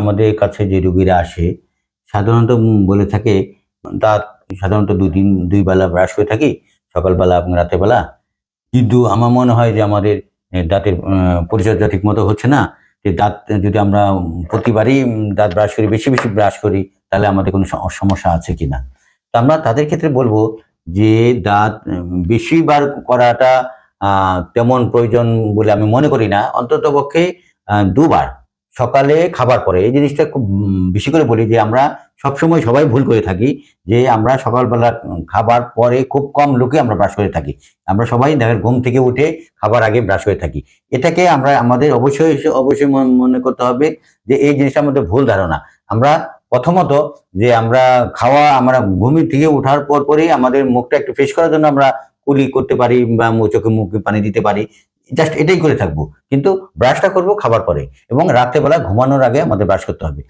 আমাদের কাছে যে রোগীরা আসে সাধারণত বলে থাকে দাঁত সাধারণত ২ বেলা ব্রাশ করে থাকি, সকালবেলা এবং রাতের বেলা। কিন্তু আমার মনে হয় যে আমাদের দাঁতের পরিচর্যা ঠিকমতো হচ্ছে না। যে দাঁত যদি আমরা প্রতিবারই দাঁত ব্রাশ করি, বেশি, বেশি ব্রাশ করি, তাহলে আমাদের কোনো সমস্যা আছে কিনা? তো আমরা তাদের ক্ষেত্রে বলব যে দাঁত বেশিবার করাটা আ তেমন প্রয়োজন বলে আমি মনে করি না। অন্ততপক্ষে ২ বার। সকালে খাবার পরে। এই জিনিসটা খুব বেশি করে বলি যে আমরা সবসময় সবাই ভুল করে থাকি যে আমরা সকালবেলা খাবার পরে খুব কম লোকই আমরা ব্রাশ করে থাকি। আমরা সবাই দেখেন ঘুম থেকে উঠে খাবার আগে ব্রাশ করে থাকি। এটাকে আমরা আমাদের অবশ্যই মনে করতে হবে যে এই জিনিসটা আমাদের ভুল ধারণা। আমরা প্রথমত যে আমরা ঘুম থেকে উঠার পরেই আমাদের মুখটা একটু ফ্রেশ করার জন্য আমরা কুলি করতে পারি বা চোখে মুখে পানি দিতে পারি। জাস্ট এটাই করে থাকবো। কিন্তু ব্রাশটা করব খাবার পরে এবং রাত্রে বেলা ঘুমানোর আগে আমাদের ব্রাশ করতে হবে।